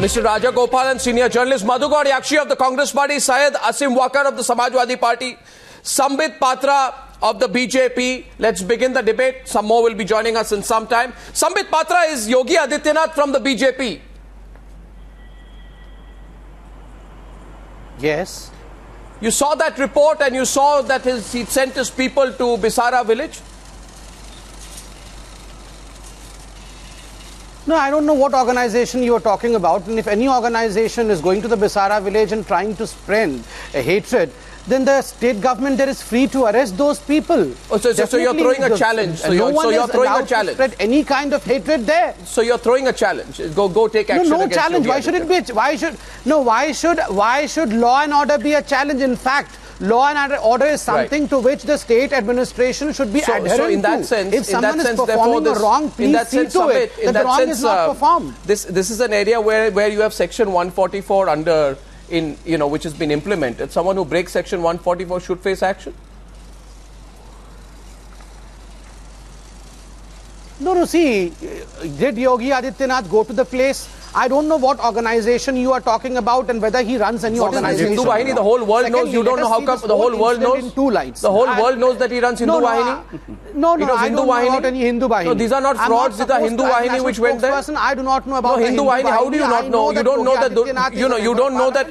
Mr. Raja Gopalan, senior journalist, Madhukar Yakshi of the Congress Party, Syed Asim Wakar of the Samajwadi Party, Sambit Patra of the BJP. Let's begin the debate. Some more will be joining us in some time. Sambit Patra, is Yogi Adityanath from the BJP? Yes. You saw that report and you saw that he sent his people to Bisara village? No, I don't know what organization you are talking about, and if any organization is going to the Bisara village and trying to spread a hatred, then the state government there is free to arrest those people. Oh, so you're throwing a challenge. So you're throwing a challenge. To spread any kind of hatred there. So you're throwing a challenge. Go take action. No challenge. Why should it be? Why should law and order be a challenge? In fact, law and order is something to which the state administration should be adherent so in that to. Sense, if someone is performing a wrong, please see to it that the wrong is not performed. This is an area where you have Section 144 under which has been implemented. Someone who breaks Section 144 should face action. No, see, did Yogi Adityanath go to the place? I don't know what organization you are talking about and whether he runs any organization. Hindu Wahini, the whole world knows. You don't know how come the whole world knows? In two lights. The whole world knows that he runs Hindu Wahini? No, I don't know about any Hindu Wahini. No, these are not frauds. These are Hindu Wahini which went there. I do not know about Hindu Wahini. How do you not know? You don't know that. You don't know that.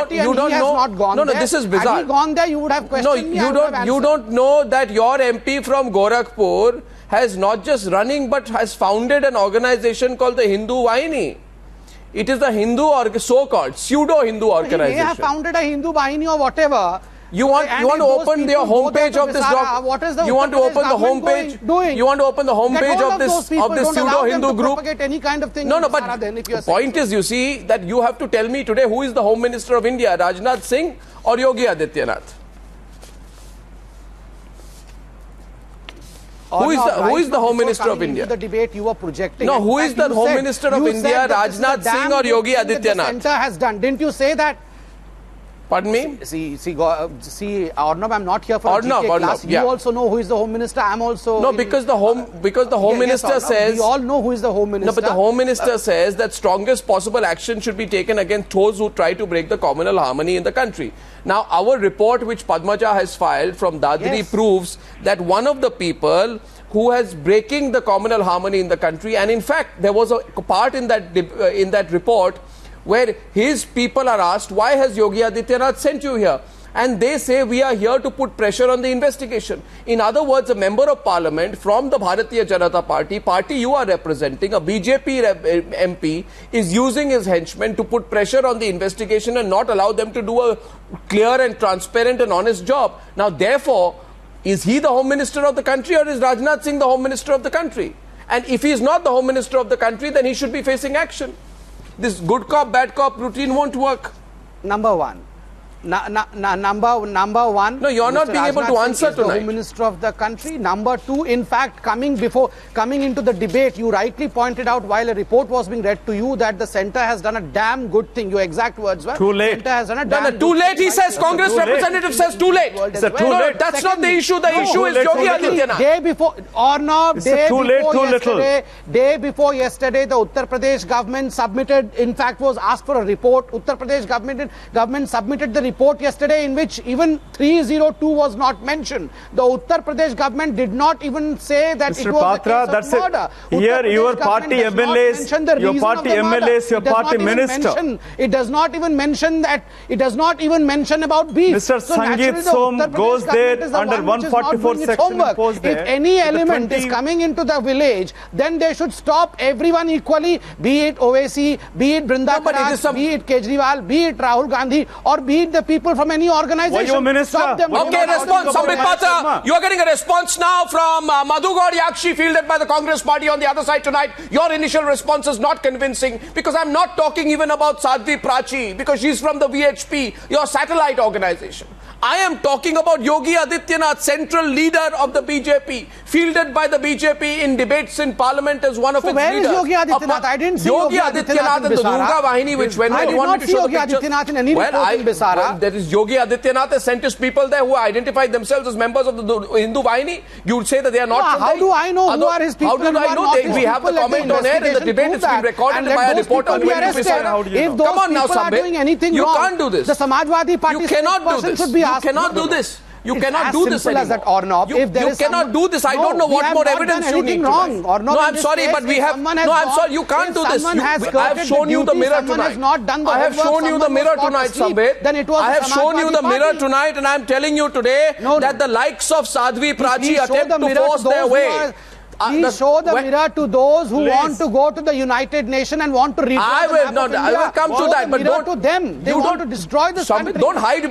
You don't know. No, this is bizarre. Had he gone there, you would have questioned me. No, you don't know that your MP from Gorakhpur has not just running but has founded an organization called the Hindu Wahini. It is the Hindu or so-called pseudo-Hindu organization. He may have founded a Hindu Wahini or whatever. You want to open the homepage of this document? You want to open the homepage? You want to open the homepage of this pseudo-Hindu group? Any kind of thing. No, but the point is, you see, that you have to tell me today who is the Home Minister of India, Rajnath Singh or Yogi Adityanath? Who is the Home Minister of India? The debate you were projecting. No, who is the Home Minister of India, Rajnath Singh or Yogi Adityanath? The centre has done. Didn't you say that? Pardon me? See, Arnab, I'm not here for a GK class. You also know who is the Home Minister. I'm also... No, because the Home Minister says... We all know who is the Home Minister. No, but the Home Minister says that strongest possible action should be taken against those who try to break the communal harmony in the country. Now, our report which Padmaja has filed from Dadri proves that one of the people who is breaking the communal harmony in the country, and in fact, there was a part in that report where his people are asked, why has Yogi Adityanath sent you here? And they say, we are here to put pressure on the investigation. In other words, a member of parliament from the Bharatiya Janata party you are representing, a BJP MP, is using his henchmen to put pressure on the investigation and not allow them to do a clear and transparent and honest job. Now, therefore, is he the Home Minister of the country or is Rajnath Singh the Home Minister of the country? And if he is not the Home Minister of the country, then he should be facing action. This good cop, bad cop routine won't work. Number one. Number one. No, you're not being able to answer tonight. The Home Minister of the country. Number two, in fact, coming into the debate, you rightly pointed out while a report was being read to you that the centre has done a damn good thing. Your exact words were too late. Centre has done a damn too late. He says Congress representative says too late. That's not the issue. The issue is Yogi Adityanath. Day before, day before yesterday, the Uttar Pradesh government submitted. In fact, was asked for a report. Uttar Pradesh government submitted the report yesterday in which even 302 was not mentioned. The Uttar Pradesh government did not even say that Mr. it was Patra, a case of murder. Here your party MLAs, your party MLAs, your party minister. It does not even mention that. It does not even mention about beef. Mr. Sangeet Som goes there under 144 section imposed there. If any element is coming into the village, then they should stop everyone equally, be it Owaisi, be it Brinda Karat, be it Kejriwal, be it Rahul Gandhi, or be it the people from any organization. Were you a minister? Okay, response. Sambit Patra, you are getting a response now from Madhukar Yakshi, fielded by the Congress Party on the other side tonight. Your initial response is not convincing because I'm not talking even about Sadhvi Prachi because she's from the VHP, your satellite organization. I am talking about Yogi Adityanath, central leader of the BJP, fielded by the BJP in debates in parliament as one of its where leaders. Where is Yogi Adityanath? I didn't see Yogi Adityanath and the Durga Vahini, which when you want me to show the picture. Yogi Adityanath in any report in Bisara. That is Yogi Adityanath has sent his people there who identified themselves as members of the Hindu Vahini. You would say that they are not. No, how do I know who are his people? How do I know? We have the comment on air and the debate has been recorded by a reporter. If those people are doing anything wrong, you can't do this. The Samajwadi Party should be asked. You cannot do this. You cannot do this anymore. As that, Arnab. You cannot do this. I don't know what more evidence you need tonight. No, I'm sorry, but we have. No, I'm sorry. You can't do this. I have shown you the mirror tonight. I have shown you the mirror tonight, Sambit. I have shown you the mirror tonight, and I'm telling you today that the likes of Sadhvi Prachi attempt to force their way. Please show the mirror to those who want to go to the United Nations and want to redraw I will come to that, but don't to them. They want to destroy the country. Don't hide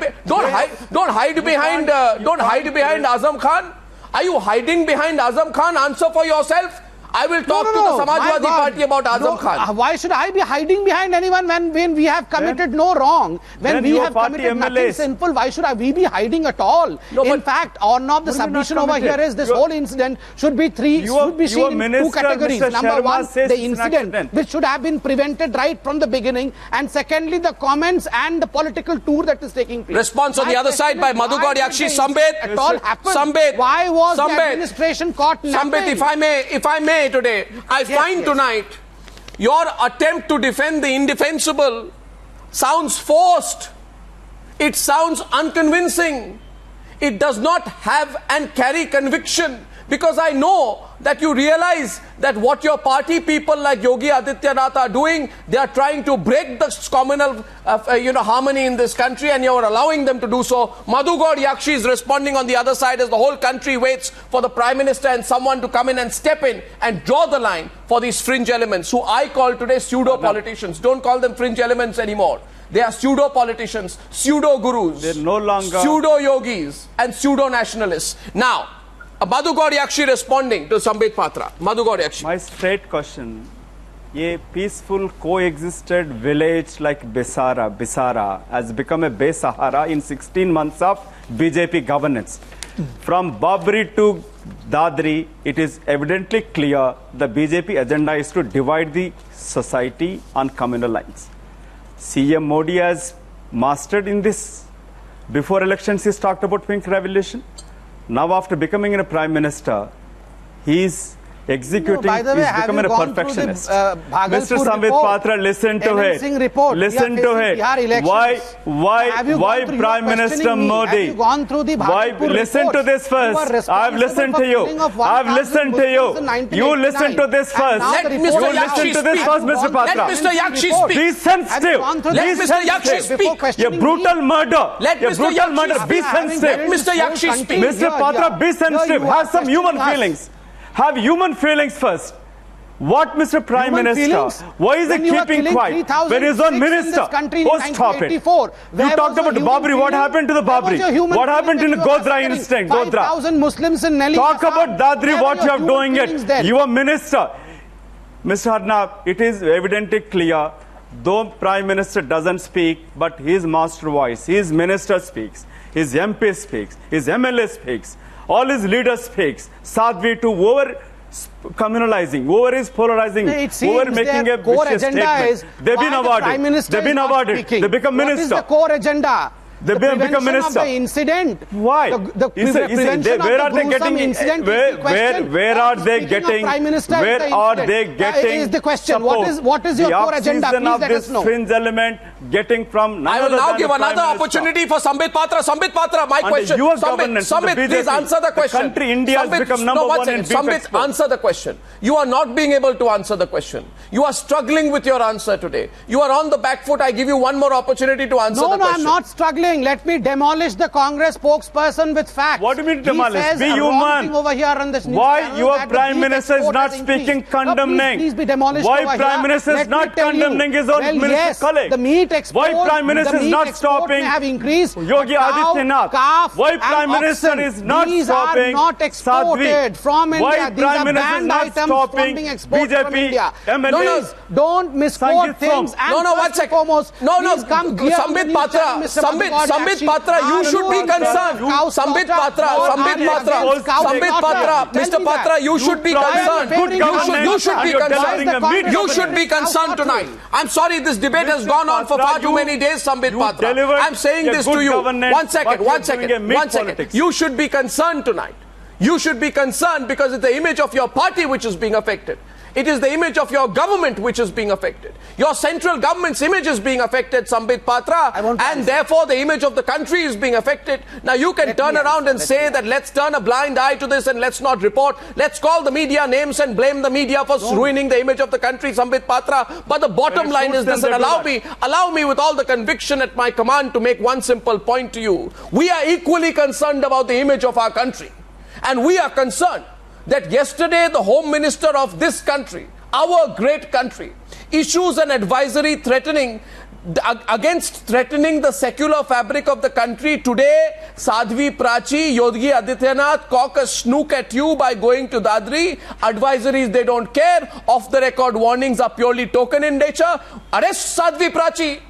behind Azam Khan. Are you hiding behind Azam Khan? Answer for yourself. I will talk to the Samajwadi Party about Azam Khan. Why should I be hiding behind anyone when we have committed no wrong? When we have committed nothing sinful, why should we be hiding at all? In fact, Arnab, the submission over here is this whole incident should be seen in two categories. Number one, the incident which should have been prevented right from the beginning, and secondly, the comments and the political tour that is taking place. Response on the other side by Madhukar Yakshi. Sambit. Why was the administration caught napping? Sambit, if I may today, I find tonight your attempt to defend the indefensible sounds forced. It sounds unconvincing. It does not have and carry conviction, because I know that you realize that what your party people like Yogi Adityanath are doing, they are trying to break the communal harmony in this country, and you are allowing them to do so. Madhukar Yakshi is responding on the other side as the whole country waits for the Prime Minister and someone to come in and step in and draw the line for these fringe elements, who I call today pseudo-politicians. Don't call them fringe elements anymore. They are pseudo-politicians, pseudo-gurus, they're no longer pseudo-yogis and pseudo-nationalists. Now, Madhukar Yakshi responding to Sambit Patra. Madhukar Yakshi. My straight question. A peaceful coexisted village like Bisara has become a Besahara in 16 months of BJP governance. From Babri to Dadri, it is evidently clear the BJP agenda is to divide the society on communal lines. CM Modi has mastered in this. Before elections, he's talked about pink revolution. Now, after becoming a prime minister, he's executing, he's becoming a perfectionist. Mr. Sambit Patra, listen to it. Listen to it. Why Prime Minister Modi? Why? Listen to this first. I've listened to you. I've listened to you. You listen to this first. Let Mr. Yakshi speak. Mr. Patra. Let Mr. Yakshi speak. Be sensitive. Let Mr. Yakshi speak. A brutal murder. Let Mr. Yakshi Be sensitive. Let Mr. Yakshi speak. Mr. Patra, be sensitive. Have some human feelings. Have human feelings first. What, Mr. Prime Minister? Why is he keeping quiet? When his own minister? Oh, stop it. You talked about Babri. What happened to the Babri? What happened in Godhra incident? Godhra. Talk about Dadri, what you are doing it. Your minister. Mr. Arnab, it is evidently clear, though Prime Minister doesn't speak, but his master voice, his minister speaks, his MP speaks, his MLA speaks. All his leaders speaks. Sadhvi to over communalizing, over is polarizing, over making a vicious statement. They've been awarded. They've been awarded. They become minister. What is the core agenda? They become minister. Of the incident. Why? Where are they getting? Where are they getting? Where are they getting? Is the question. What is your core agenda? Please let us know. Fringe element getting from. I will now give another opportunity for Sambit Patra. Sambit Patra, my question. Sambit, please answer the question. Country India has become number one in beef export. Sambit, answer the question. You are not being able to answer the question. You are struggling with your answer today. You are on the back foot. I give you one more opportunity to answer the question. No, I'm not struggling. Let me demolish the Congress spokesperson with facts. What do you mean demolish? Be human. Over here on this why your Prime Minister is not speaking condemning? Please be demolished. Why Prime Minister is not condemning his own minister colleague? The meat export. Why Prime Minister is not stopping Yogi Adityanath? Why Prime Minister is not stopping Sadhvi? From India. Why Prime Minister is not stopping BJP MLAs? Don't misquote things. No, one second. Sambit Patra. Sambit, Sambit Patra, you should be concerned. Sambit Patra, Mr. Patra, you should be concerned. You should be concerned. You should be concerned tonight. I'm sorry, this debate has gone on for far too many days, Sambit Patra. I'm saying this to you. One second. You should be concerned tonight. You should be concerned because it's the image of your party which is being affected. It is the image of your government which is being affected. Your central government's image is being affected, Sambit Patra, and therefore the image of the country is being affected. Now you can turn around and say that let's turn a blind eye to this and let's not report. Let's call the media names and blame the media for ruining the image of the country, Sambit Patra. But the bottom line is this, and allow me with all the conviction at my command to make one simple point to you. We are equally concerned about the image of our country. And we are concerned that yesterday the Home Minister of this country, our great country, issues an advisory threatening the secular fabric of the country. Today, Sadhvi Prachi, Yogi Adityanath cock a snook at you by going to Dadri. Advisories, they don't care. Off the record warnings are purely token in nature. Arrest Sadhvi Prachi.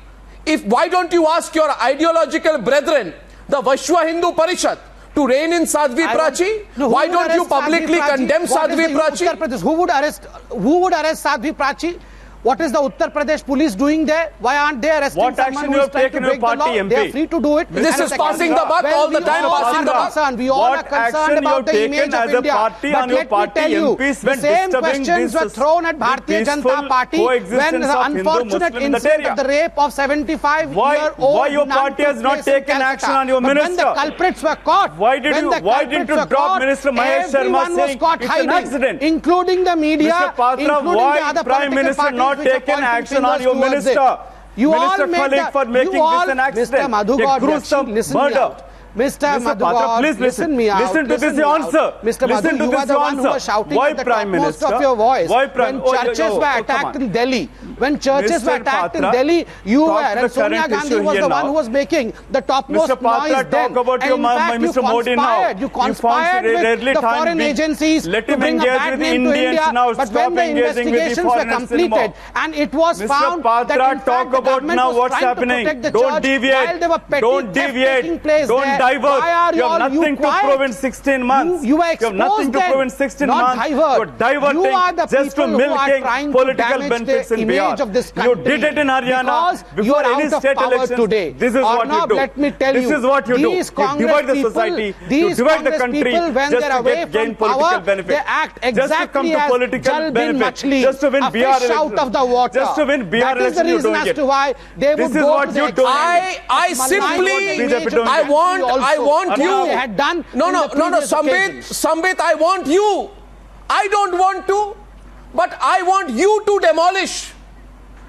Why don't you ask your ideological brethren, the Vishwa Hindu Parishad, to rein in Sadhvi Prachi? Why don't you publicly condemn Sadhvi Prachi? Who would arrest Sadhvi Prachi? What is the Uttar Pradesh police doing there? Why aren't they arresting someone who is trying to break the law? MP? They are free to do it. This is passing the buck all the time, passing the buck. We all are concerned about the image of India. But let me tell you, the same questions were thrown at Bharatiya Janata Party when the unfortunate incident of the rape of 75-year-old. Why your party has not taken action on your minister? When the culprits were caught, why didn't you drop Minister Mahesh Sharma saying it's an accident? Including the media, Mr. Patra, why Prime Minister not taken action on your minister? Minister Khalik for making this an accident. Mr. Madhugaud, listen murder. Mr. Madhugaud, please listen me out. Listen to this answer. Mr. Madhu, you are the one who was shouting at the topmost of your voice when churches were attacked in Delhi. When churches were attacked in Delhi, you were, and Sonia Gandhi was the one who was making the topmost noise then. And in fact, you conspired with the foreign agencies to bring a bad name to India. But when the investigations were completed and it was found that in fact the government was trying to protect the church while there were petty theft taking place there, why are you all nothing to prove in 16 months. You were exposed nothing to prove in 16 months. You are diverting just to milking political benefits in Bihar. You did it in Haryana before any state elections. Today. This is what you do. Let me tell this is what you do. You divide the society, you divide the country just to gain political benefit. They act exactly just to come to political benefit. Just to win Bihar elections. Out of the water. Just to win Bihar elections. That is the reason as to why they would go to the I want you. Had done no, Sambit, I want you. I don't want to, but I want you to demolish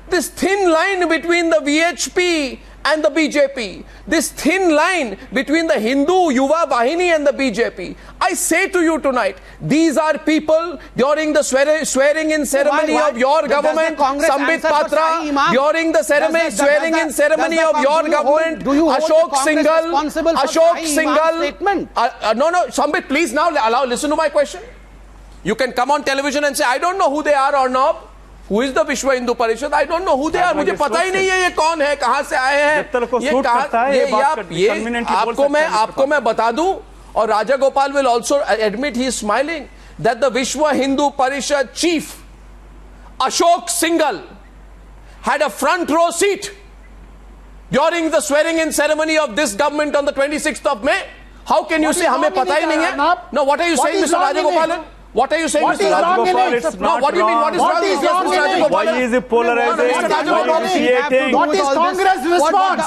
this thin line between the VHP and the BJP. This thin line between the Hindu Yuva Vahini and the BJP. I say to you tonight, these are people during the swearing-in ceremony of your government, Sambit Patra, during the swearing-in ceremony of your government, Ashok Singhal. No, Sambit, please now listen to my question. You can come on television and say, I don't know who they are or not. Who is the Vishwa Hindu Parishad? I don't know who they are. मुझे पता ही नहीं है ये कौन है, कहाँ से आए हैं, ये आपको मैं बता दूं. और Raja Gopal will also admit he is smiling that the Vishwa Hindu Parishad chief Ashok Singhal had a front row seat during the swearing-in ceremony of this government on the 26th of May. How can you say हमें पता ही नहीं है? No, what are you saying, Mr. Raja Gopalan? What are you saying, Mr. Rajagopal? No, what do you mean? What is wrong in it? Why is it polarizing? What is Congress response?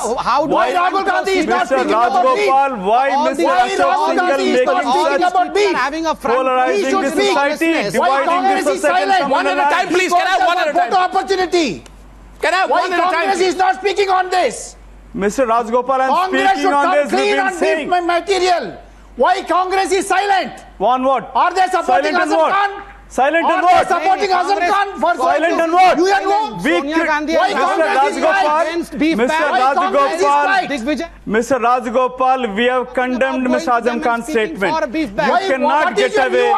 Why Rahul Gandhi is not speaking about me? Why Mr. Ashok Singhal making such polarizing the society? Why Congress is silent? One at a time, please. Can I have one at a time? Photo opportunity. Can I have one at a time? Why Congress is not speaking on this? Mr. Rajagopal, I'm speaking on this. Congress should come clean on material. Why Congress is silent? On what? Are they supporting Azam Khan? Silent and what? what? Supporting Azam Khan for silent and what? You and who? Sonia Gandhi. Why Congress is right? Mr. Rajagopal, we have condemned Mr. Azam Khan's statement. You cannot get away.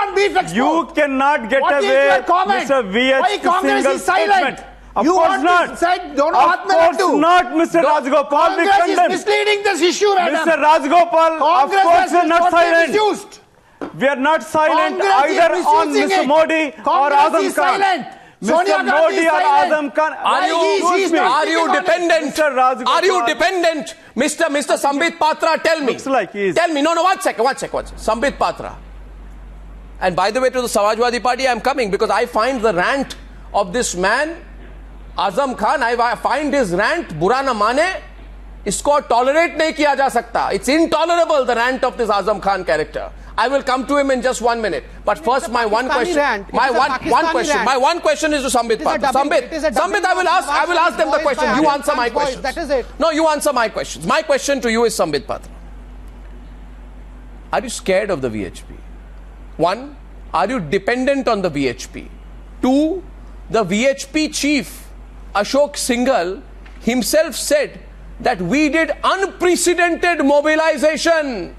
You cannot get away, Mr. V.H. Singhal statement. Of You course want not. to say, don't Of Atma course Laddu. not, Mr. Rajgopal. We Congress is condemn. misleading this issue, madam. Mr. Rajgopal, of Congress course has we are not totally silent. misused. We are not silent Congress is either on misusing Mr. it. Modi or Congress Azam is Khan. silent. Sonia Mr. Gandhi Modi is or silent. Azam Khan. Are you, Excuse me. are you dependent? Mr. Rajgopal. Are you dependent? Mr. Sambit Patra, tell me. Looks like he is. Tell me. No, one second. Sambit Patra. And by the way, to the Samajwadi Party, I'm coming because I find the rant of this man, Azam Khan, I find his rant, bura na mane, isko tolerate nahi kiya ja sakta. It's intolerable, the rant of this Azam Khan character. I will come to him in just 1 minute. But first, my one question. My one question is to Sambit Patra. Sambit, I will ask them the question. You answer my questions. That is it. No, you answer my questions. My question to you is Sambit Patra. Are you scared of the VHP? 1, are you dependent on the VHP? 2, the VHP chief, Ashok Singhal, himself said that we did unprecedented mobilization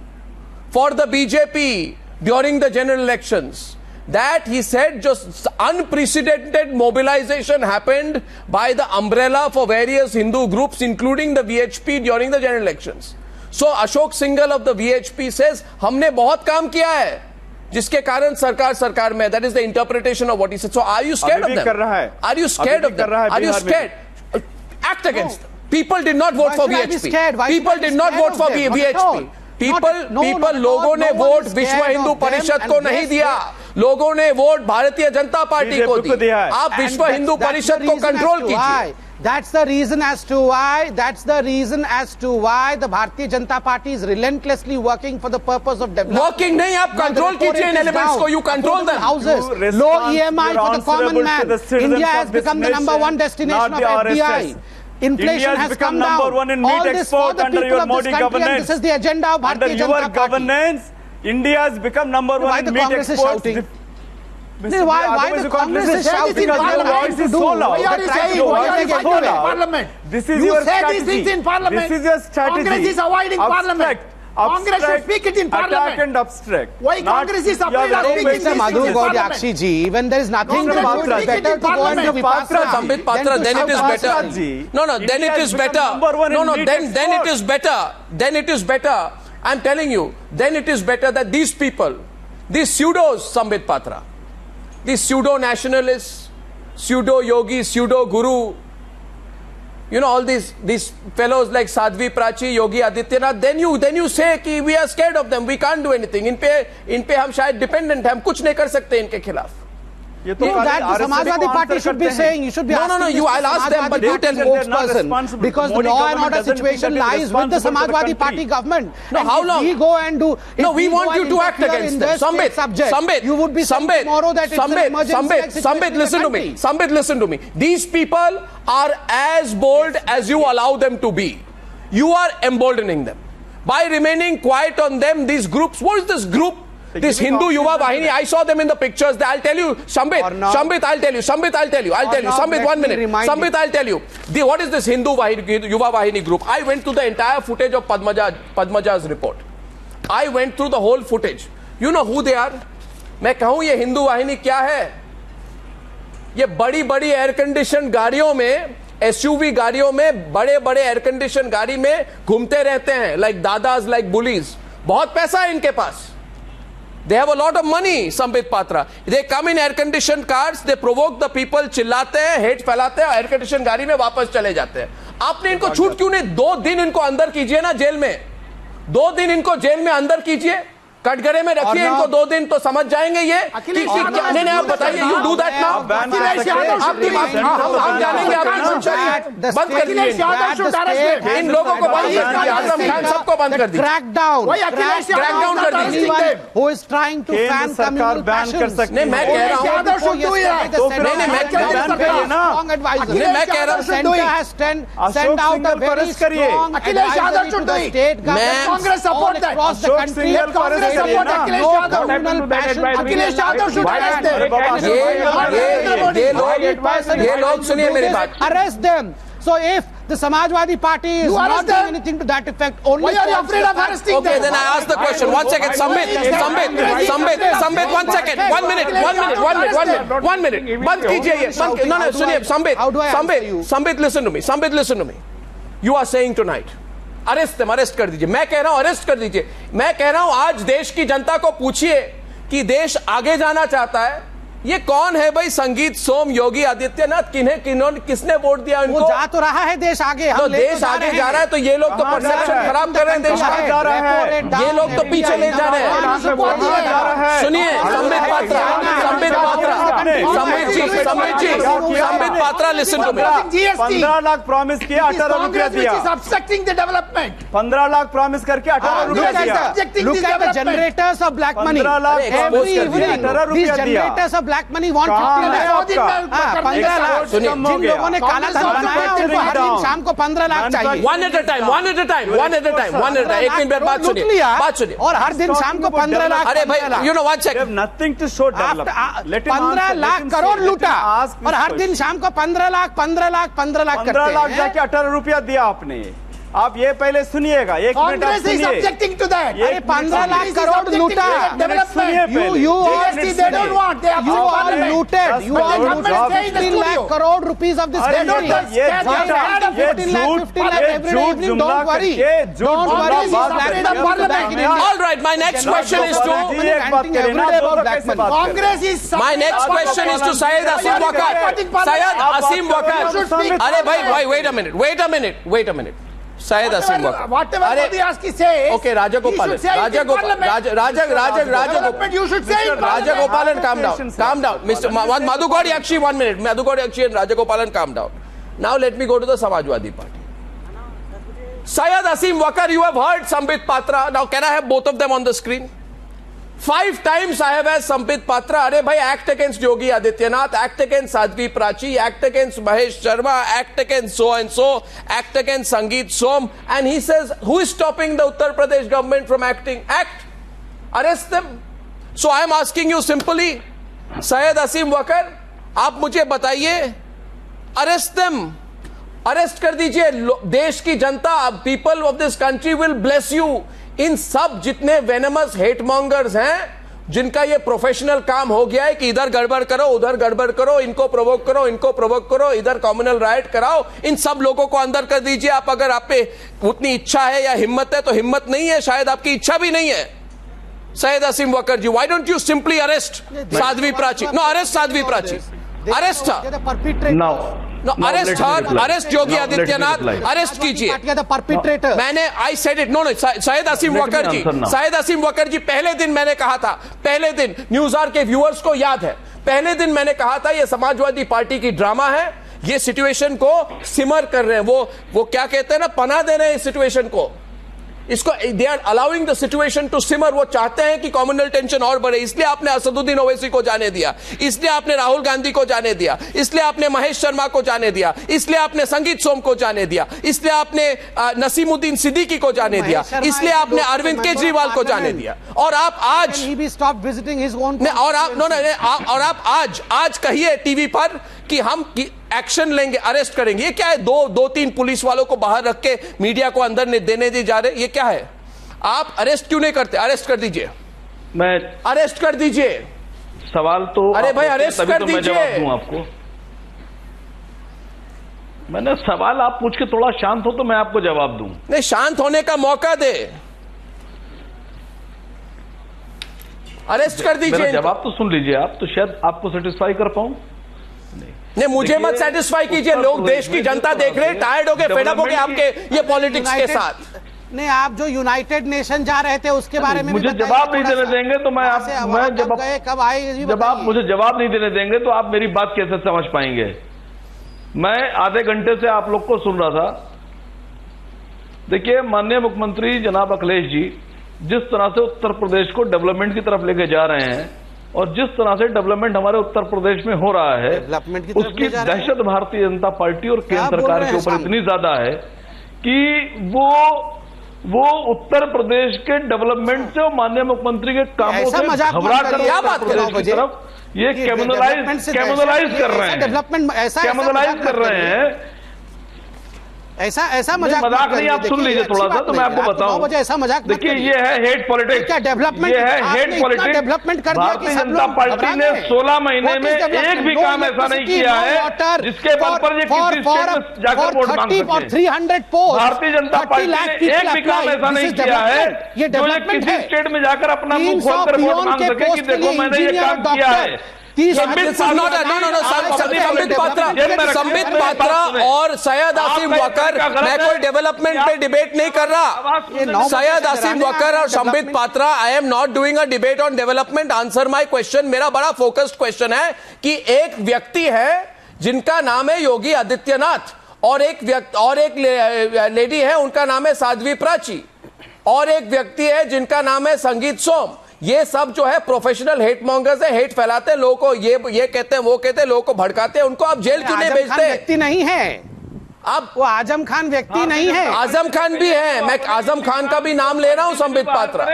for the BJP during the general elections. That, he said, just unprecedented mobilization happened by the umbrella for various Hindu groups, including the VHP during the general elections. So Ashok Singhal of the VHP says, हमने बहुत काम किया है जिसके कारण सरकार में. That is the interpretation of what he said. So are you scared of them? Are you scared of them? Are you scared? Act against them. People did not vote for VHP. People did not vote for VHP. people लोगों ने vote विश्व हिंदू परिषद को नहीं दिया, लोगों ने vote Bharatiya Janata party को दी. आप विश्व हिंदू परिषद को कंट्रोल कीजिए. That's the reason as to why the Bharatiya Janata Party is relentlessly working for the purpose of development. Working नहीं, आप control कीजिए इन elements को, you control them. Houses, low EMI for the common man. India has become the #1 destination of FDI. Inflation has come down. All this for the people of this country, and this is the agenda of Bharatiya Janata Party. Under your governance, India has become #1 in meat exports. Why the Congress is shouting? Why are you saying? Why are you fighting in Parliament? This is you your say strategy. these things in Parliament. This is your strategy. Congress is avoiding Parliament. Congress should speak it in Parliament. Attack and abstract. Why Congress is afraid of speaking these things in Parliament? When there is nothing to do, it's better to go into Vipassana. Sambit Patra, then it is better. Then it is better. Then it is better. Then it is better. I'm telling you, then it is better that these people, these pseudos, Sambit Patra, these pseudo-nationalists, pseudo-yogis, pseudo-guru, you know, all these fellows like Sadhvi Prachi, Yogi Adityanath, then you say कि we are scared of them, we can't do anything. इन पे हम शायद dependent हैं, हम कुछ नहीं कर सकते इनके खिलाफ. That the Samajwadi Party should be saying, you should be asking I'll ask them, but you tell me. Spokesperson, because the law and order situation lies with the Samajwadi Party government. No, how long? We go and do. No, we want you to act against them. Sambit, you would be saying tomorrow that it's an emergency Sambit, listen to me. Sambit, listen to me. These people are as bold as you allow them to be. You are emboldening them by remaining quiet on them. These groups. What is this group? This Hindu Yuva Vahini, I saw them in the pictures. I'll tell you, Sambit, I'll tell you. Sambit, 1 minute. Sambit, I'll tell you. What is this Hindu Yuva Vahini group? I went to the entire footage of Padmaja's report. I went through the whole footage. You know who they are? मैं कहूँ ये हिंदू वाहिनी क्या है? ये बड़ी-बड़ी air condition गाड़ियों में, SUV गाड़ियों में, बड़े-बड़े एयर कंडीशन गाड़ी में घूमते रहते हैं, like दादास, like bullies. बहुत पैसा है इनके पास. They have a lot of money, Sambit Patra. They come in air-conditioned cars, they provoke the people, चिल्लाते हैं, hate फैलाते हैं, air-conditioned गाड़ी में वापस चले जाते हैं. आपने इनको छूट क्यों नहीं? 2 दिन इनको अंदर कीजिए ना जेल में. 2 दिन इनको जेल में अंदर कीजिए. कटघरे में रखिए इनको 2 दिन, तो समझ जाएंगे ये. नहीं, आप बताइए, you do that now. हम जानेंगे आपकी बंद कर दीजिए. इन लोगों को बंद कर दीजिए. आजम खान सबको बंद कर दीजिए. Crackdown कर दीजिए. Who is trying to fan communal passions? नहीं, मैं कह रहा हूँ. मैं कह रहा हूँ. Center has sent out a very strong advisory to the state government. Congress support that. Across the country. Congress support Akhilesh Yadav should arrest them. ये लोग सुनिए मेरी बात. Arrest them. So if the Samajwadi Party is not doing anything to that effect, only why are you afraid of arresting them? Okay, then I ask the question. 1 second, Sambit, one second, 1 minute. बंद कीजिए ये. No, सुनिए, Sambit, listen to me. Listen to me. You are saying tonight, arrest कर दीजिए. मैं कह रहा हूं अरेस्ट कर दीजिए. मैं कह रहा हूं आज देश की जनता को पूछिए कि देश आगे जाना चाहता है. ये कौन है भाई? संगीत सोम, योगी आदित्यनाथ, किसने वोट दिया उनको? वो जा तो रहा है देश आगे. तो देश आगे जा रहा है तो ये लोग तो परसेप्शन खराब कर रहे हैं देश का. ये लोग तो पीछे ले जा रहे हैं. सुनिए, Sambit Patra, listen to me. 15 lakh promise किए, 18 रुपया दिया. 15 लाख प्रॉमिस करके 18 रुपया दिया. Look at the generators of black money. Every evening, these generators of black money want 15 lakh. 15 lakh. जिन लोगों ने काला धन बनाया उनको हर दिन शाम को 15 लाख चाहिए. One at a time. एक मिनट बात सुनिए. और हर दिन शाम को 15 लाख. अरे भाई, you know, 1 second. Nothing to show development. 15 lakh crore लूटा और हर दिन शाम को 15 लाख करते हैं. 15 लाख जाके 18 रुपया दिया आपने. आप ये पहले सुनिएगा. 1 मिनट आप सुनिए. अरे 15 लाख करोड़ लूटा. You all looted 15 lakh crore rupees of this country. 15 lakh every evening. Don't worry. All right, my next question is to my next question is to Syed Asim Wakar. अरे भाई, wait a minute. Syed Asim Wakar. Whatever Modi asks, he says. Okay, Rajagopalan, calm down. Mr. Madhukar Yakshi, 1 minute. Madhukar Yakshi and Rajagopalan, calm down. Now let me go to the Samajwadi Party. Syed Asim Wakar, you have heard Sambit Patra. Now can I have both of them on the screen? 5 times I have asked Sambit Patra, "Arey bhai, act against Yogi Adityanath, act against Sadhvi Prachi, act against Mahesh Sharma, act against so and so, act against Sangeet Som," and he says, "Who is stopping the Uttar Pradesh government from acting? Act, arrest them." So I am asking you simply, Syed Asim Wakar, आप मुझे बताइए, arrest them, arrest कर दीजिए. देश की जनता, people of this country will bless you. इन सब जितने venomous hate mongers हैं, जिनका ये प्रोफेशनल काम हो गया है कि इधर गड़बड़ करो, उधर गड़बड़ करो, इनको प्रोवोक करो, इधर कम्युनल राइट कराओ, इन सब लोगों को अंदर कर दीजिए. आप अगर आप पे उतनी इच्छा है या हिम्मत है, तो हिम्मत नहीं है, शायद आपकी इच्छा भी नहीं है. Syed Asim Wakar ji, why don't you simply arrest Sadhvi Prachi? No, arrest Sadhvi Prachi. Arrest her. No, arrest her, arrest Yogi Adityanath, arrest कीजिए. मैंने, I said it, no, Syed Asim Wakar ji, Syed Asim Wakar जी, पहले दिन मैंने कहा था, पहले दिन news our के व्यूअर्स को याद है, पहले दिन मैंने कहा था ये समाजवादी पार्टी की ड्रामा है, ये सिचुएशन को सिमर कर रहे हैं, वो क्या कहते हैं ना, पना दे रहे हैं इस सिचुएशन को. इसको they are allowing the situation to simmer. वो चाहते हैं कि कम्युनल टेंशन और बढ़े, इसलिए आपने असदुद्दीन ओवैसी को जाने दिया, इसलिए आपने राहुल गांधी को जाने दिया, इसलिए आपने महेश शर्मा को जाने दिया, इसलिए आपने संगीत सोम को जाने दिया, इसलिए आपने नसीमुद्दीन सिद्दीकी को जाने दिया, इसलिए आपने अरविंद केजरीवाल को जाने दिया. और आप आज कहिए टीवी पर कि हम एक्शन लेंगे, अरेस्ट करेंगे. ये क्या है? 2-3 पुलिस वालों को बाहर रख के मीडिया को अंदर देने दी जा रहे. ये क्या है? आप अरेस्ट क्यों नहीं करते? अरेस्ट कर दीजिए. मैं अरेस्ट कर दीजिए. सवाल तो, अरे भाई अरेस्ट कर दीजिए. मैं जवाब दूं आपको. मैंने सवाल आप पूछ के थोड़ा शांत हो तो मैं आपको जवाब दूं. नहीं, शांत होने का मौका दे. अरेस्ट कर दीजिए. जवाब तो सुन लीजिए आप, तो शायद आपको सेटिस्फाई कर पाऊं. नहीं, मुझे मत सेटिस्फाई कीजिए. लोग, देश की जनता देख रहे हैं, टायर्ड हो गए, फेड अप हो गए आपके ये पॉलिटिक्स के साथ. नहीं, आप जो यूनाइटेड नेशन जा रहे थे उसके बारे में मुझे जवाब नहीं देने देंगे तो कब आए? जब आप मुझे जवाब नहीं देने देंगे तो आप मेरी बात कैसे समझ पाएंगे? मैं आधे घंटे से आप लोग को सुन रहा था. देखिए, माननीय मुख्यमंत्री जनाब अखिलेश जी जिस तरह से उत्तर प्रदेश को डेवलपमेंट की तरफ लेके जा रहे हैं और जिस तरह से डेवलपमेंट हमारे उत्तर प्रदेश में हो रहा है, उसकी दहशत भारतीय जनता पार्टी और केंद्र सरकार के ऊपर इतनी ज्यादा है कि वो उत्तर प्रदेश के डेवलपमेंट से और माननीय मुख्यमंत्री के कामों से घबरा कर ये कैमोनलाइज कर रहे हैं. ऐसा मजाक नहीं, आप सुन लीजिए थोड़ा सा, तो मैं आपको बताऊं। ऐसा मजाक देखिए, ये है हेट पॉलिटिक्स। क्या डेवलपमेंट, ये है हेट पॉलिटिक्स। डेवलपमेंट कर दिया कि भारतीय जनता पार्टी ने 16 महीने में एक भी काम ऐसा नहीं किया है जिसके बल पर ये किसी स्टेट में जाकर वोट मांग सके। 300 पोस्ट, भारतीय जनता पार्टी ने एक भी काम ऐसा नहीं किया है ये जो ये किसी स्टेट में जाकर अपना मुंह खोलकर वोट मांग सके कि देखो मैंने ये काम किया है। संबित पात्रा और सैयद आसिम वकर, मैं कोई डेवलपमेंट पे डिबेट नहीं कर रहा। सैयद आसिम वकर और Sambit Patra, I am not doing a debate on development. Answer my question. मेरा बड़ा फोकस्ड क्वेश्चन है कि एक व्यक्ति है जिनका नाम है योगी आदित्यनाथ, और एक लेडी है उनका नाम है साध्वी प्राची, और एक व्यक्ति है जिनका नाम है संगीत सोम। ये सब जो है प्रोफेशनल हेट मॉन्गर्स है, हेट फैलाते हैं लोगों को, ये कहते हैं वो कहते हैं, लोगों को भड़काते हैं। उनको आप जेल क्यों नहीं भेजते? व्यक्ति नहीं है आप, वो आजम खान व्यक्ति नहीं है। आजम खान भी है, मैं आजम खान का भी नाम ले रहा हूं, संबित पात्रा।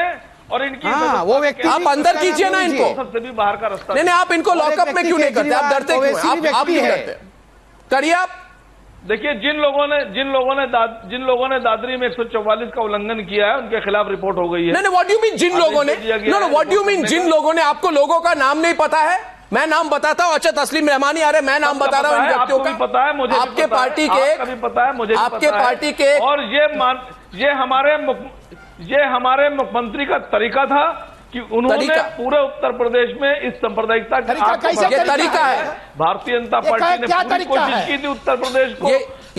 और इनकी वो व्यक्ति आप अंदर कीजिए ना इनको, सबसे भी बाहर का रास्ता। नहीं, आप इनको लॉकअप में क्यों नहीं करते? आप डरते क्यों? आप क्यों डरते? करिए आप। देखिए, जिन लोगों ने दादरी में 144 का उल्लंघन किया है उनके खिलाफ रिपोर्ट हो गई है। नहीं, व्हाट डू यू मीन जिन लोगों ने? No, what do you mean जिन लोगों ने? आपको लोगों का नाम नहीं पता है? मैं नाम बताता हूं। अच्छा, तस्लीम रहमानी आ रहे, मैं नाम बता रहा हूं इन व्यक्तियों का। पता है मुझे, आपके पार्टी के पता है मुझे, आपके पार्टी के, और ये हमारे मुख्यमंत्री का तरीका था कि उन्होंने पूरे उत्तर प्रदेश में इस सांप्रदायिकता का तरीका है। भारतीय जनता पार्टी ने पूरी कोशिश की थी उत्तर प्रदेश को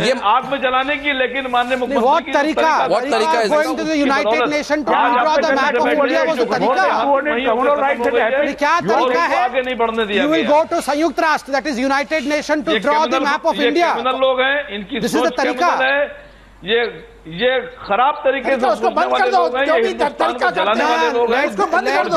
ये आग में जलाने की, लेकिन माननीय मुख्यमंत्री तरीका United Nation to withdraw the map of India was the तरीका। क्या तरीका है? आगे नहीं बढ़ने दिया। यू विल गो टू संयुक्त राष्ट्र, that is United Nation, to draw the map of India. Criminal लोग हैं, इनकी सोच तरीका है। ये खराब तरीके से उसको बंद कर दो, जो भी तरीका जलाने वाले लोग हैं, उसको बंद कर दो।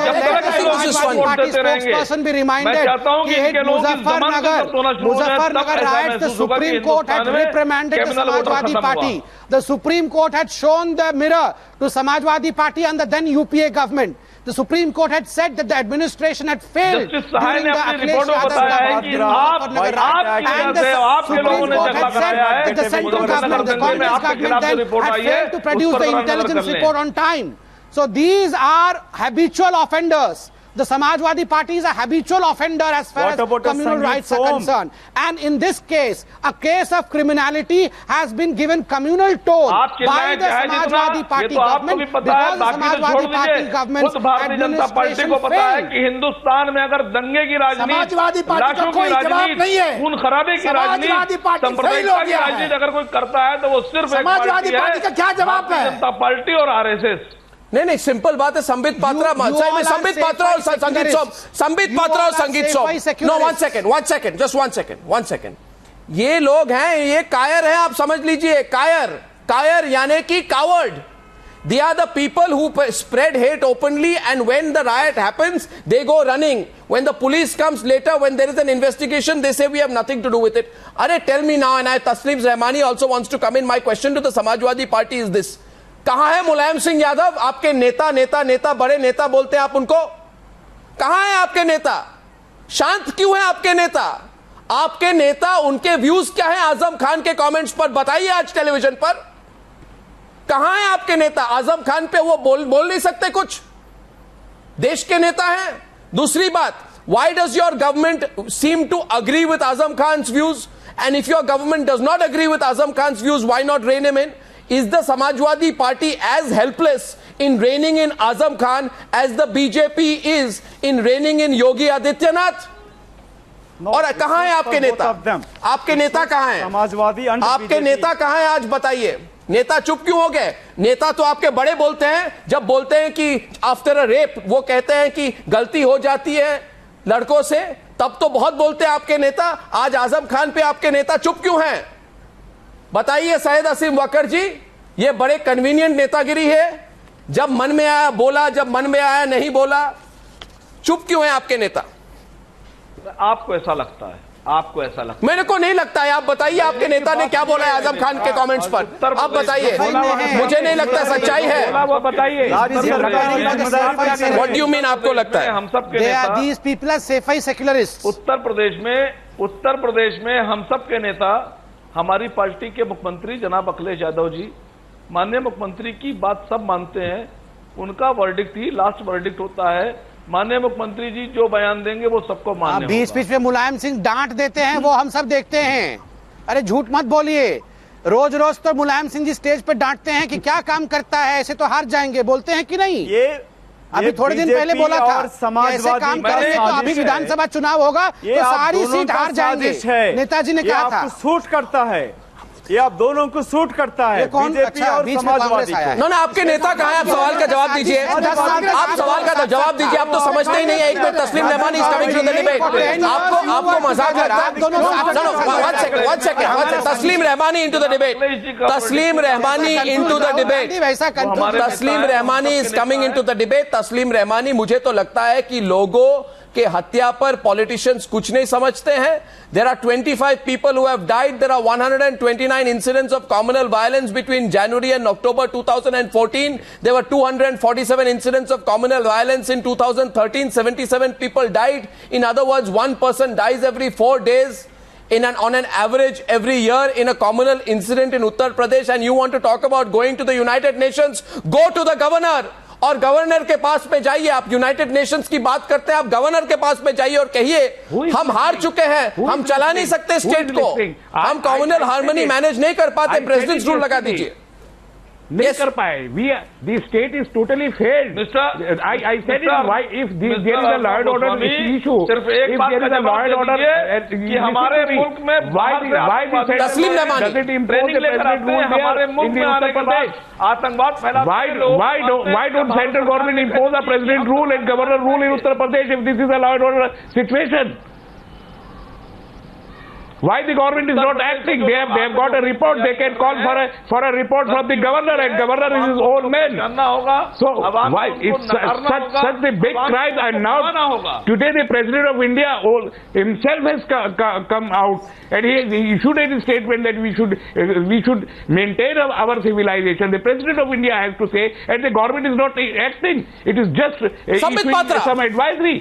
Spokesperson be reminded कि Muzaffarnagar riots, the Supreme Court had reprimanded the Samajwadi Party. The Supreme Court had shown the mirror to Samajwadi Party and the then UPA government. The Supreme Court had said that the administration had failed during the Akhilesh Yadav's government. And the Supreme Court had said that the central government, the Congress government then had failed to produce the intelligence report on time. So these are habitual offenders. The Samajwadi Party is a habitual offender as far as communal rights are concerned. And in this case, a case of criminality has been given communal tone by the Samajwadi Party government, because the Samajwadi Party government's administration failed. कि हिंदुस्तान में अगर दंगे की राजनीति, लाशों की राजनीति, खून खराबे की राजनीति, सांप्रदायिकता की राजनीति अगर कोई करता है तो वो सिर्फ समाजवादी पार्टी का क्या जवाब है? जनता पार्टी और आरएसएस। नहीं, सिंपल बात है। संबित पात्रा संबित पात्रा और संगीत सोम। No, one second. ये लोग हैं, ये कायर हैं, आप समझ लीजिए। कायर यानी कि coward. They are the people who spread hate openly, and when the riot happens, they go running. When the police comes later, when there is an investigation, they say we have nothing to do with it. Arey, tell me now, and Tasneem Rahmani also wants to come in. My question to the Samajwadi Party is this. कहां है मुलायम सिंह यादव? आपके नेता बड़े नेता बोलते हैं आप उनको। कहां है आपके नेता? शांत क्यों है आपके नेता? आपके नेता, उनके व्यूज क्या है आजम खान के कमेंट्स पर? बताइए आज टेलीविजन पर। कहां है आपके नेता? आजम खान पे वो बोल नहीं सकते कुछ? देश के नेता हैं। दूसरी बात, why does your government seem to agree with Azam Khan's views? And if your government does not agree with Azam Khan's views, why not rein him in? Is the Samajwadi Party as helpless in reining in Azam Khan as the BJP is in reining in Yogi Adityanath? और कहां है आपके नेता? आपके नेता कहां हैं? समाजवादी आपके नेता कहां हैं आज बताइए? नेता चुप क्यों हो गए? नेता तो आपके बड़े बोलते हैं, जब बोलते हैं कि आफ्टर अ रेप, वो कहते हैं कि गलती हो जाती है लड़कों से, तब तो बहुत बोलते हैं आपके नेता। आज आजम खान पे आपके नेता चुप क्यों हैं? बताइए सैयद आसिम वकर जी, ये बड़े कन्वीनियंट नेतागिरी है। जब मन में आया बोला, जब मन में आया नहीं बोला। चुप क्यों है आपके नेता? आपको ऐसा लगता है? आपको ऐसा लगता है? मेरे को नहीं लगता है। आप बताइए आपके नेता ने क्या बोला है आजम खान के कमेंट्स पर? आप बताइए। मुझे नहीं लगता सच्चाई है। वो बताइए। What do you mean? आपको लगता है हम सब के नेता, these people are secularist. Uttar Pradesh में हम सब के नेता हमारी पार्टी के मुख्यमंत्री जनाब अखिलेश यादव जी माननीय मुख्यमंत्री की बात सब मानते हैं, उनका वर्डिक्ट ही लास्ट वर्डिक्ट होता है। माननीय मुख्यमंत्री जी जो बयान देंगे वो सबको मान्य होगा। बीच बीच में मुलायम सिंह डांट देते हैं, वो हम सब देखते हैं। अरे झूठ मत बोलिए, रोज रोज तो मुलायम सिंह जी स्टेज पे डांटते हैं कि क्या काम करता है, ऐसे तो हार जाएंगे, बोलते हैं कि नहीं? अभी थोड़े दिन पहले बोला था ऐसे काम करेंगे तो अभी विधानसभा चुनाव होगा तो सारी सीट हार जाएंगे, नेताजी ने कहा था। सूट करता है, ये आप दोनों को सूट करता है, बीजेपी और समाजवादी। ना आपके नेता कहाँ है? आप सवाल का जवाब दीजिए, आप सवाल का जवाब दीजिए। आप तो समझते ही नहीं है। एक minute, Taslim Rahmani is coming to the debate. आपको मजाक लगता है? वन सेकंड, तस्लीम रहमानी इनटू द डिबेट, तस्लीम रहमानी इनटू द डिबेट, तस्लीम Rahmani is coming into the debate. तस्लीम रहमानी, मुझे तो लगता है कि लोगों के हत्या पर पॉलिटिशियंस कुछ नहीं समझते हैं। There are 25 people who have died. There are 129 incidents of communal violence between January and October 2014. There were 247 incidents of communal violence in 2013. 77 people died. In other words, one person dies every 4 days on an average every year in a communal incident in Uttar Pradesh. And you want to talk about going to the United Nations? Go to the governor. और governor के पास में जाइए। आप United Nations की बात करते हैं, आप गवर्नर के पास में जाइए और कहिए हम हार चुके हैं, हम चला नहीं सकते स्टेट को, हम कम्युनल हार्मनी मैनेज नहीं कर पाते, प्रेसिडेंट्स रूल लगा दीजिए। नहीं कर पाए। The state is totally failed. I said it. Why if there is a law and order issue? सिर्फ एक बात का जवाब दीजिए कि हमारे मुल्क में why the तस्लीम Rahmani does it impose the president rule हमारे मुल्क में आने के बाद आतंकवाद फैला? Why don't central government impose a president rule and governor rule in Uttar Pradesh if this is a law and order situation? Why the government is not acting? They have got a report. They can call for a report from the governor, and governor is his own man. So why it's such a big crime? And now today the president of India himself has come out and he issued a statement that we should maintain our civilization. The president of India has to say, and the government is not acting. It is just some advisory.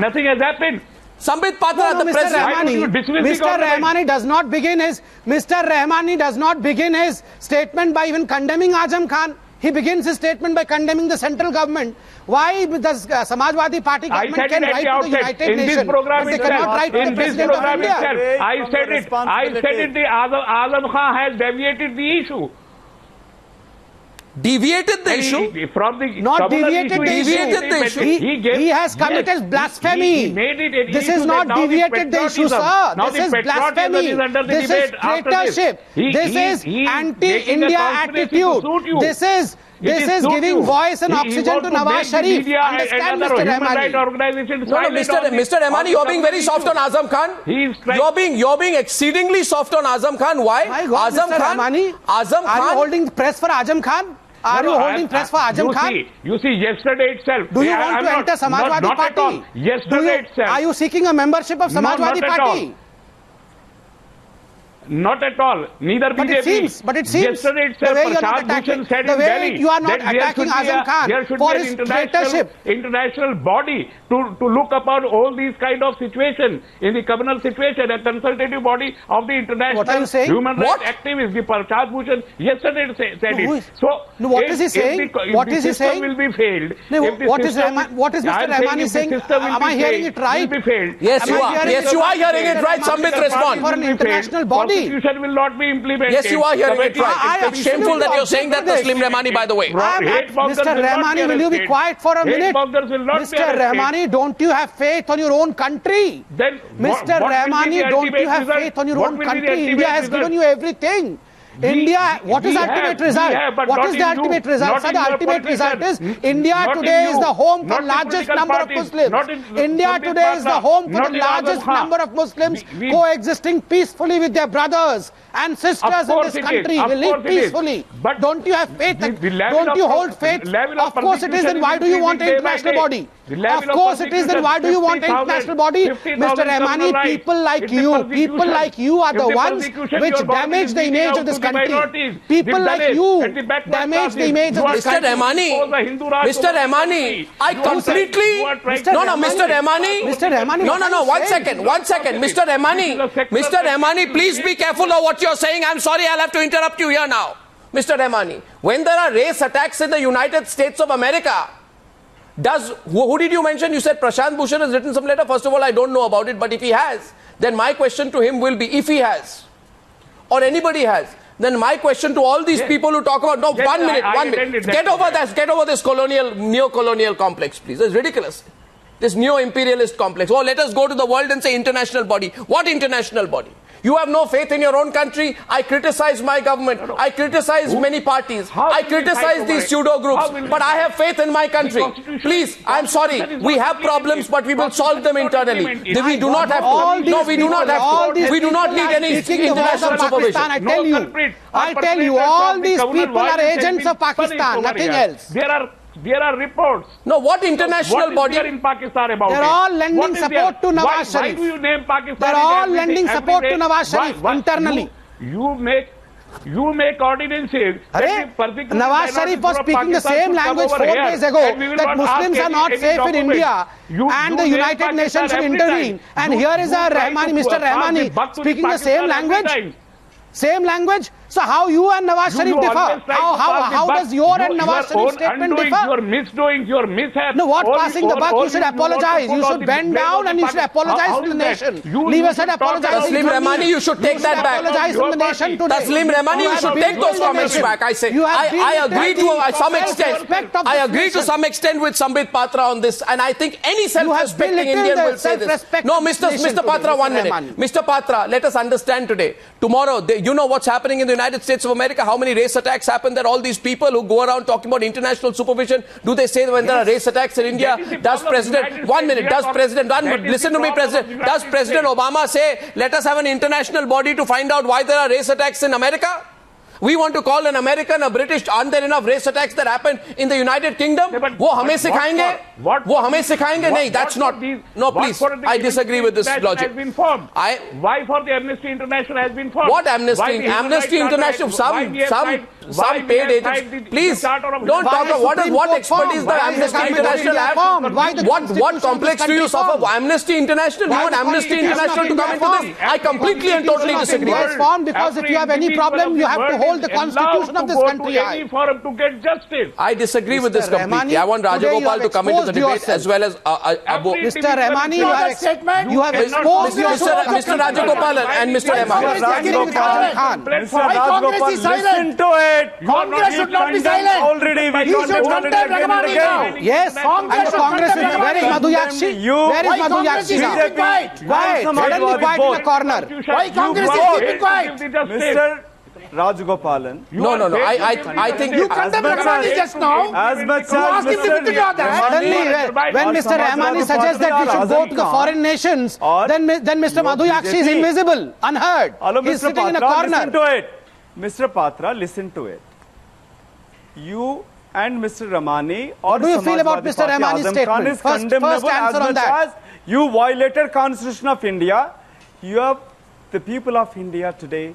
Nothing has happened. Sambit Patra, the president. Mr. Rahmani does not begin his statement by even condemning Azam Khan. He begins his statement by condemning the central government. Why does Samajwadi Party government can write to the United Nations, but they cannot write to the President of India? I said it. The Azam Khan has deviated the issue. Deviated the issue? From the not deviated the issue. He has committed blasphemy. He made it this is not deviated the issue, sir. This is blasphemy. This is traitorship. This is anti-India attitude. This is giving voice and oxygen to Nawaz Sharif. Understand, Mr. Rahmani? No, Mr. Rahmani, you're being very soft on Azam Khan. You're being exceedingly soft on Azam Khan. Why? My God, Mr. Rahmani, are you holding press for Azam Khan? Are you holding press for Azam Khan? You see, yesterday itself. Do you want to enter Samajwadi Party? Yesterday itself. Are you seeking a membership of Samajwadi Party? Not at all. Neither BJP. But it seems yesterday itself, Prashad Bhushan said in Delhi you are not attacking Azam Khan for his traitorship. International body to look upon all these kind of situations in the communal situation, a consultative body of the international human rights activists. The Prashad Bhushan yesterday said it. So what is he saying? What is he saying? Will be failed. What is Mr. Rahmani saying? Am I hearing it right? Will be failed. Yes, you are. Yes, you are hearing it right. Sambit, respond. For an international body. Constitution will not be implemented. Yes, you are hearing it right. It's shameful that you're saying that, Taslim Rahmani, by the way. Mr. Rahmani, will you be quiet for a minute? Mr. Rahmani, don't you have faith on your own country? Then, Mr. Rahmani, don't you have faith on your own country? India has given you everything. India, what is the ultimate result? What is the ultimate result? Sir, the ultimate result is India today is the home for largest number of Muslims. India today is the home for the largest number of Muslims coexisting peacefully with their brothers and sisters in this country. We live peacefully. But don't you have faith? Don't you hold faith? Of course it is. Then why do you want an international body? Of course it is. Then why do you want an international body? Mr. Rahmani, people like you are the ones which damage the image of this country. People like you damage the image of this country. Mr. Rahmani, I completely... No, Mr. Rahmani. No, one second. Mr. Rahmani, please be careful of what you're saying. I'm sorry, I'll have to interrupt you here now. Mr. Rahmani, when there are race attacks in the United States of America, who did you mention? You said Prashant Bhushan has written some letter. First of all, I don't know about it, but if he has, then my question to him will be, if he has, or anybody has, then my question to all these people who talk about, no, 1 minute, get over this neo-colonial complex, please. It's ridiculous. This neo-imperialist complex. Oh, let us go to the world and say international body. What international body? You have no faith in your own country. I criticize my government. I criticize many parties. I criticize these pseudo groups. But I have faith in my country. Please, I'm sorry. We have problems, but we will solve them internally. We do not have to. No, we do not have to. We do not need any international supervision. I tell you, all these people are agents of Pakistan, nothing else. There are reports. No, what international body? What is there in Pakistan about They're all lending support to Nawaz Sharif. Why do you name Pakistan? They're all lending support to Nawaz Sharif internally. You make ordinances. Nawaz Sharif was speaking the same language 4 days ago, that Muslims are not safe in India and the United Nations should intervene. And here is Mr. Rahmani speaking the same language. Same language? So how you and Nawaz Sharif differ? How does your and Nawaz Sharif statement differ? Your misdoings, your mishaps. No, what passing the buck? You should apologize. You should bend down and you should apologize to the nation. Leave aside apologize. Taslim Rahmani, you should take that back. Apologize to the nation today. Taslim Rahmani, you should take those comments back. I say, I agree to some extent. I agree to some extent with Sambit Patra on this, and I think any self-respecting Indian will say this. No, Mr. Patra, 1 minute. Mr. Patra, let us understand today. Tomorrow, you know what's happening in the United States of America, how many race attacks happen there. All these people who go around talking about international supervision, do they say when there are race attacks in India, does President, 1 minute, listen to me, President, does President Obama say, let us have an international body to find out why there are race attacks in America? We want to call an American, a British, aren't there enough race attacks that happen in the United Kingdom? वो हमें सिखाएंगे? वो हमें सिखाएंगे? नहीं, that's not. No, please. I disagree with this logic. Why for the Amnesty International has been formed? What Amnesty? Amnesty International, some paid agents. Please, don't talk about what expertise the Amnesty International have. What complex do you suffer? Amnesty International? You want Amnesty International to come into this? I completely and totally disagree. Because if you have any problem, you have to hold the constitution of this country high. For him to get justice. I disagree with this completely. I want Rajagopal to come into the debate as well as Abu. Mr. Rahmani, you have exposed yourself. Mr. Rajagopalan and Mr. Rahmani. Why Congress is silent? Listen to it. Congress should not be silent. Already we should condemn Rahmani now. Yes, and the Congress, where is Madhu Yakshi? Where is Madhu Yakshi now? Quiet, suddenly quiet in the corner. Why Congress is keeping quiet? Mr. Rajagopalan. No. I think you condemn Rahmani just now. As much you asked him to withdraw that. Suddenly, when Mr. Rahmani suggests that we should go to the foreign nations, then Mr. Madhu Yakshi is invisible, unheard. He's sitting in a corner. Listen to it. Mr. Patra, listen to it. You and Mr. Rahmani, or what do you feel about Mr. Rahmani's statement? Is condemnable first answer as on much that. as you violated Constitution of India. You have the people of India today.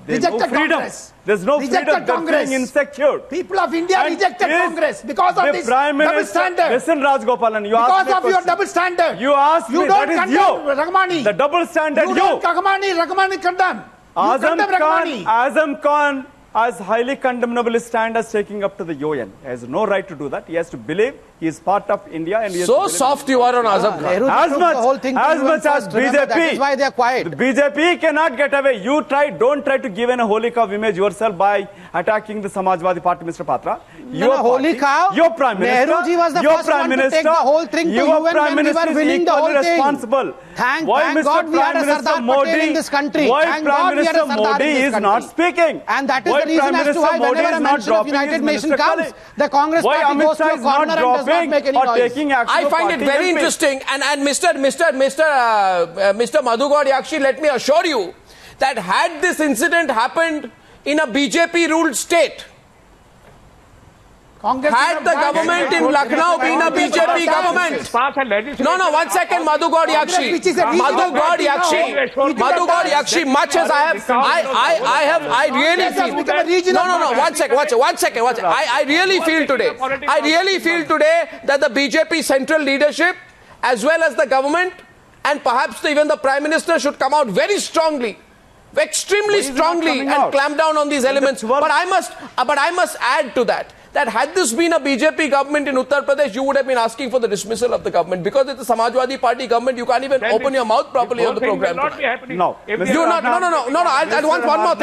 There's no freedom. Congress. There's no freedom. They're feeling insecure. People of India rejected Congress because of this double standard. Listen, Rajgopalan, you asked me because of your double standard. You asked me, that is you. Rahmani. The double standard, you. Rahmani condemn. Azam Khan has highly condemnable stand as taking up to the UN. He has no right to do that. He has to believe he is part of India. And he so soft you are on Azam Khan. As much as BJP. That is why they are quiet. The BJP cannot get away. Don't try to give an holy cow image yourself by attacking the Samajwadi Party, Mr. Patra. Your holy cow? Your Prime Minister. Nehruji was the first one to take the whole thing to UN when we were winning the whole thing. Responsible. Thank God we had a Sardar Patel in this country. Why Prime Minister Modi is not speaking? And that is the reason as to why whenever a mention of United Nations comes, the Congress party goes to a corner and does not make any noise. I find it very interesting, and Mr. Madhu Yakshi, let me assure you that had this incident happened in a BJP-ruled state, had the government in Lucknow been a BJP government? No, 1 second, Madhu Yakshi. Madhu Yakshi, much as I really feel. No, 1 second. I really feel today that the BJP central leadership, as well as the government, and perhaps even the Prime Minister should come out very strongly extremely strongly and clamp down on these elements. But I must add to that had this been a BJP government in Uttar Pradesh, you would have been asking for the dismissal of the government. Because it's a Samajwadi Party government, you can't even open your mouth properly on the program. Will not be happening. No. I want one more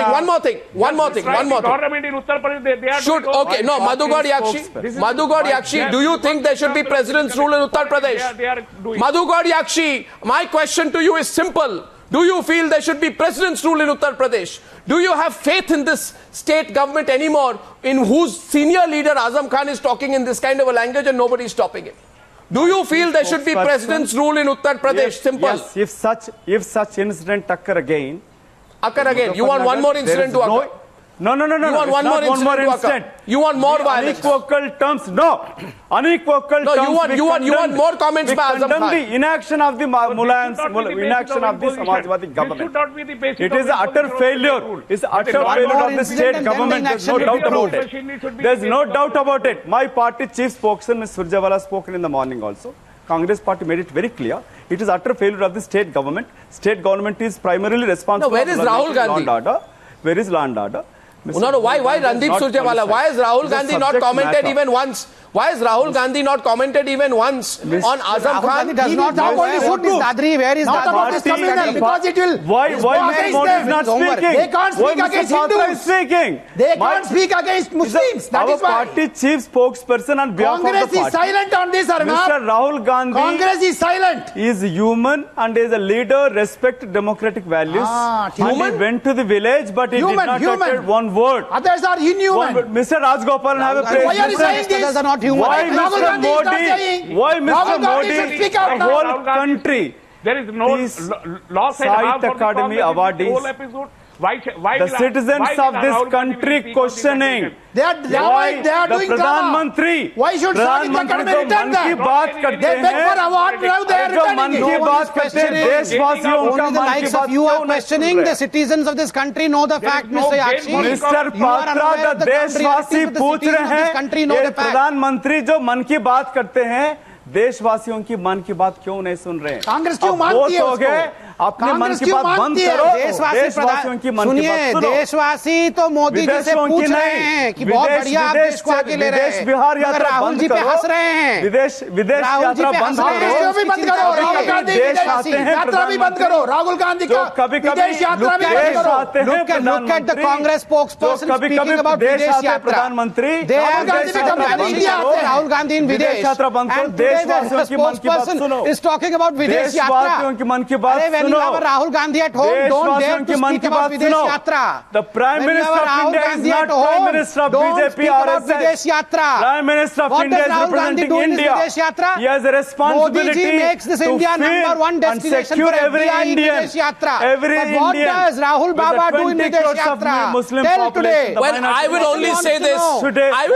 thing. Government in Uttar Pradesh, they are should, okay, no, Madhu Gaud Yakshi, do you think there should be president's rule in Uttar Pradesh? They are doing. Madhu Gaud Yakshi, my question to you is simple. Do you feel there should be president's rule in Uttar Pradesh? Do you have faith in this state government anymore, in whose senior leader Azam Khan is talking in this kind of a language and nobody is stopping him? Do you feel there should be president's rule in Uttar Pradesh? Simple. Yes, if such incident occur again. You want one more incident to occur? No. You want one more incident. You want more violence. Unequivocal terms. No. Unequivocal terms. You want more comments by Azam Khan. The inaction of the Mulayams, inaction of the Samajwadi government. It is utter failure. It's utter failure of the state government. There's no doubt about it. There's no doubt about it. My party chief spokesman, Ms. Surjewala, spoken in the morning also. Congress party made it very clear. It is utter failure of the state government. State government is primarily responsible. No, where is Rahul Gandhi? Where is law and order? Why Randeep Surjewala? Why has Rahul Gandhi not commented even once? Why has Rahul Gandhi not commented even once on Azam Khan? He does not know where is Dadri. Where is not Dadri? about this communal, because it will. Why Mr. Modi is not speaking? They can't speak against Hindus. They can't speak against Muslims. That is why. Our party chief spokesperson on behalf of the party. Congress is silent on this, Arnab. Mr. Rahul Gandhi. Congress is silent. He is human and is a leader, respect democratic values. Human? He went to the village, but he did not utter one word. Others are inhuman. Mr. Rajgopalan have a praise. Why are you saying this? Are not human. Why Mr. Modi? Why Mr. Modi? The whole country. There is no loss and harm for the Academy awardees. whole episode. Why The citizens of this country questioning. They are doing drama. Why should Sahitya Academy return that? They beg for award, now they are returning it. Only the likes of you are questioning. The citizens of this country know the fact, Mr. Yakshi. Mr. Patra, the देशवासी पूछ रहे हैं ये प्रधानमंत्री जो मन की बात करते हैं देशवासियों की मन की बात क्यों नहीं सुन रहे हैं? कांग्रेस क्यों मानती है उसको? अपने मन की बात बंद करो। देशवासियों की मन की बात सुनो। देशवासी तो मोदी जी से पूछ रहे हैं कि बहुत बढ़िया आप देश को आगे ले रहे हैं। बिहार यात्रा राहुल जी पे हंस रहे हैं। विदेश यात्रा बंद करो। भी बंद करो। राहुल गांधी की यात्रा भी बंद करो। राहुल गांधी का विदेश यात्रा भी बंद करो। Look at the Congress spokesperson speaking about विदेश यात्रा। प्रधानमंत्री राहुल गांधी in विदेश यात्रा बंद करो। देशवासियों की मन की बात सुनो। Is talking about विदेश यात्रा। की मन की बात Rahul Gandhi at home, don't dare to speak about Videsh Yatra. The Prime Minister of India is not Prime Minister of BJP or RSS. Prime Minister of India is representing India. He has a responsibility Modi ji makes this India number one destination for every Indian. But what does Rahul Baba do in Videsh Yatra? Tell today. Well, I will only say this. I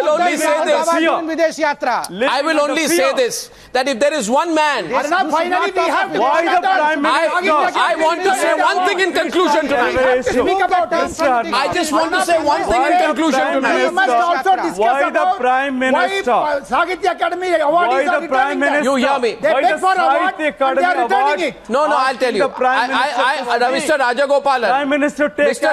will only say this. That if there is one man, finally we have why the Prime Minister? I want to say one thing in conclusion tonight. Speak about I just want to say one thing in conclusion tonight. We must also discuss why the Prime Minister? Why Sahitya Academy awardees are returning that? You hear me? They beg for award and they are returning it. No, I'll tell you. Mr. Rajagopalan. Prime Minister take Mr.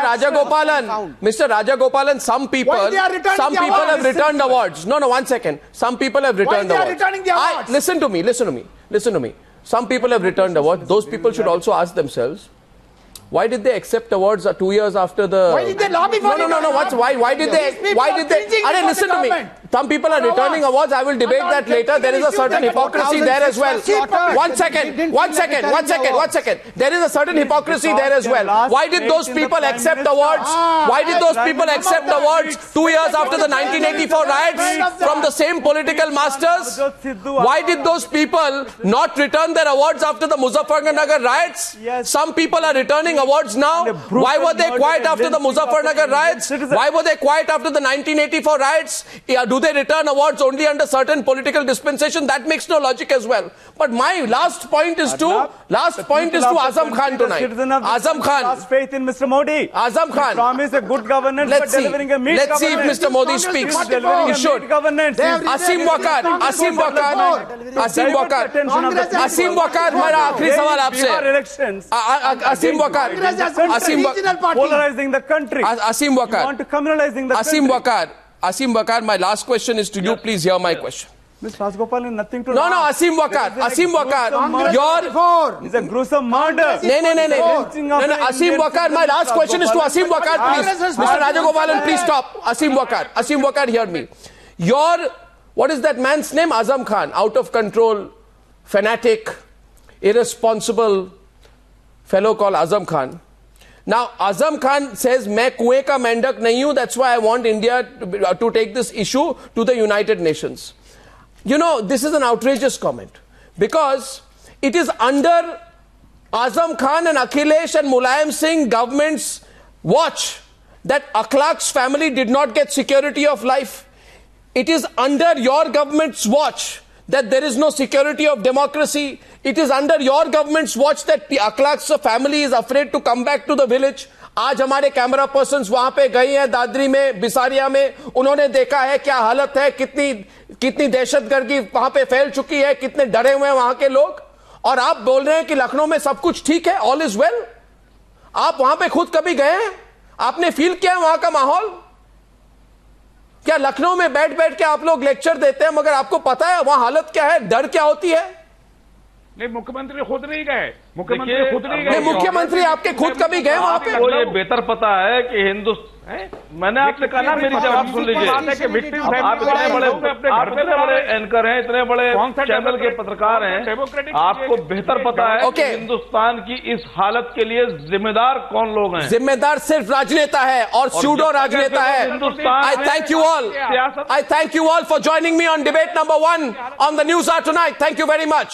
Rajagopalan, some people have returned awards. No, one second. Some people have returned awards. Why they are returning the awards? Listen to me. Some people have returned awards. Those people should also ask themselves, why did they accept awards 2 years after the... Why did they lobby for it? No. Why did they... Listen to me. Some people are returning awards. I will debate that later. There is a certain hypocrisy there as well. One second. There is a certain hypocrisy there as well. Why did those people accept awards? Why did those people accept awards 2 years after the 1984 riots from the same political masters? Why did those people not return their awards after the Muzaffarnagar riots? Some people are returning awards now. Why were they quiet after the Muzaffarnagar riots? Why were they quiet after the 1984 riots? Do do they return awards only under certain political dispensation? That makes no logic as well. But my last point is to Azam Khan tonight. Azam Khan lost faith in Mr. Modi. Azam Khan promised a good governance, but delivering a meat Let's see if governance. Mr. Modi speaks. He should. Asim Wakar, मेरा आखिरी सवाल आपसे. Asim Wakar, polarizing the country. Asim Wakar, want to criminalizing the country. Asim Wakar, my last question is to you. Please hear my question. Mr. Rajgopal has nothing to do. No, Asim Wakar, It's a gruesome murder. No, Asim Wakar, my last question is to Asim Wakar, please. Mr. Rajagopalan, please stop. Asim Wakar, hear me. What is that man's name? Azam Khan, out of control, fanatic, irresponsible fellow called Azam Khan. Now, Azam Khan says, मैं कुएं का मेंढक नहीं हूं, that's why I want India to take this issue to the United Nations. You know, this is an outrageous comment because it is under Azam Khan and Akhilesh and Mulayam Singh government's watch that Akhlaq's family did not get security of life. It is under your government's watch that there is no security of democracy. It is under your government's watch that the Akhlaq's family is afraid to come back to the village. आज हमारे camera persons वहां पे गए हैं दादरी में, बिसारिया में, उन्होंने देखा है क्या हालत है, कितनी दहशतगर्दी वहां पे फैल चुकी है, कितने डरे हुए हैं वहां के लोग. और आप बोल रहे हैं कि लखनऊ में सब कुछ ठीक है, ऑल इज वेल. आप वहां पे खुद कभी गए हैं? आपने फील किया है वहां का माहौल? क्या लखनऊ में बैठ के आप लोग लेक्चर देते हैं मगर आपको पता है वहां हालत क्या है, डर क्या होती है? नहीं, मुख्यमंत्री खुद नहीं गए. मुख्यमंत्री आपके खुद कभी गए वहां पे? आपको ये बेहतर पता है कि हिंदुस्तान, मैंने आपसे कहा ना, मेरी जवाब सुन लीजिए. आप इतने बड़े एंकर हैं, इतने बड़े चैनल के पत्रकार हैं, आपको बेहतर पता है कि हिंदुस्तान की इस हालत के लिए जिम्मेदार कौन लोग हैं. जिम्मेदार सिर्फ राजनेता है और सूडो राजनेता है. I thank you all for joining me on debate number 1 on the News Hour tonight. Thank you very much.